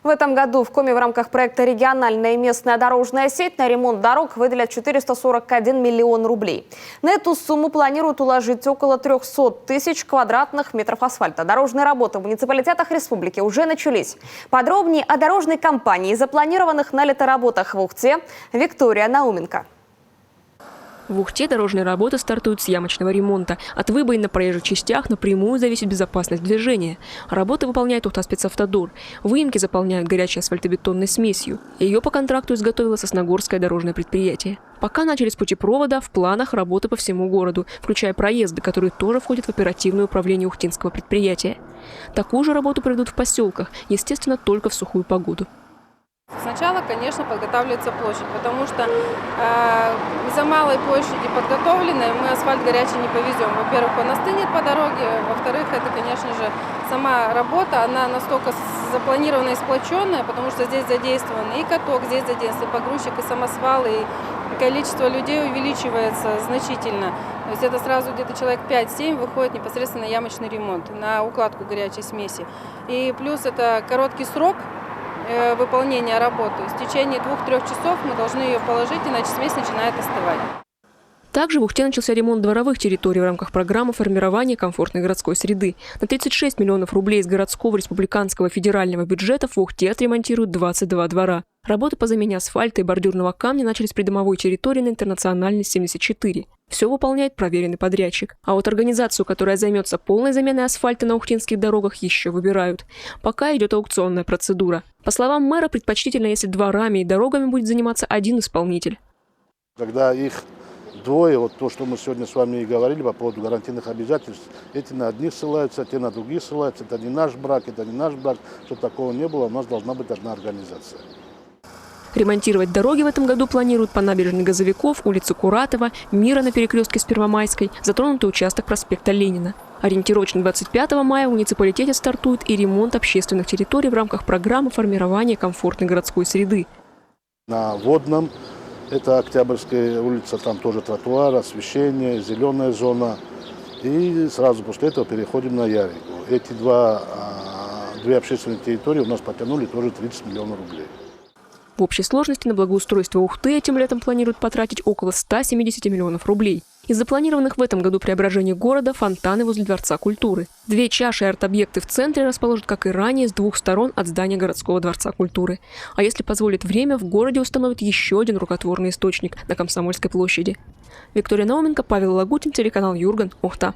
В этом году в Коми в рамках проекта «Региональная и местная дорожная сеть» на ремонт дорог выделят 441 миллион рублей. На эту сумму планируют уложить около 300 тысяч квадратных метров асфальта. Дорожные работы в муниципалитетах республики уже начались. Подробнее о дорожной кампании и запланированных на лето работах в Ухте Виктория Науменко. В Ухте дорожные работы стартуют с ямочного ремонта. От выбоин на проезжих частях напрямую зависит безопасность движения. Работы выполняет Ухта-спецавтодор. Выемки заполняют горячей асфальтобетонной смесью. Ее по контракту изготовило Сосногорское дорожное предприятие. Пока начались путепровода, в планах работы по всему городу, включая проезды, которые тоже входят в оперативное управление ухтинского предприятия. Такую же работу проведут в поселках, естественно, только в сухую погоду. Сначала, конечно, подготавливается площадь, потому что из-за малой площади подготовленной мы асфальт горячий не повезем. Во-первых, он остынет по дороге, во-вторых, это, конечно же, сама работа, она настолько запланирована и сплоченная, потому что здесь задействован и каток, здесь задействован и погрузчик, и самосвал, и количество людей увеличивается значительно. То есть это сразу где-то человек 5-7 выходит непосредственно на ямочный ремонт, на укладку горячей смеси. И плюс это короткий срок выполнения работы. В течение 2-3 часов мы должны ее положить, иначе смесь начинает остывать. Также в Ухте начался ремонт дворовых территорий в рамках программы формирования комфортной городской среды. На 36 миллионов рублей из городского, республиканского, федерального бюджетов в Ухте отремонтируют 22 двора. Работы по замене асфальта и бордюрного камня начались при домовой территории на Интернациональной 74. Все выполняет проверенный подрядчик. А вот организацию, которая займется полной заменой асфальта на ухтинских дорогах, еще выбирают. Пока идет аукционная процедура. По словам мэра, предпочтительно, если дворами и дорогами будет заниматься один исполнитель. Когда их двое, вот то, что мы сегодня с вами и говорили по поводу гарантийных обязательств, эти на одних ссылаются, те на других ссылаются. Это не наш брак, это не наш брак. Чтобы такого не было, у нас должна быть одна организация. Ремонтировать дороги в этом году планируют по набережной Газовиков, улице Куратова, Мира на перекрестке с Первомайской, затронутый участок проспекта Ленина. Ориентировочно 25 мая в муниципалитете стартует и ремонт общественных территорий в рамках программы формирования комфортной городской среды. На Водном, это Октябрьская улица, там тоже тротуар, освещение, зеленая зона. И сразу после этого переходим на Ярику. Эти две общественные территории у нас потянули тоже 30 миллионов рублей. В общей сложности на благоустройство Ухты этим летом планируют потратить около 170 миллионов рублей. Из запланированных в этом году преображений города – фонтаны возле Дворца культуры. 2 чаши и арт-объекты в центре расположат, как и ранее, с 2 сторон от здания городского Дворца культуры. А если позволит время, в городе установят еще один рукотворный источник на Комсомольской площади. Виктория Науменко, Павел Лагутин, телеканал Юрган, Ухта.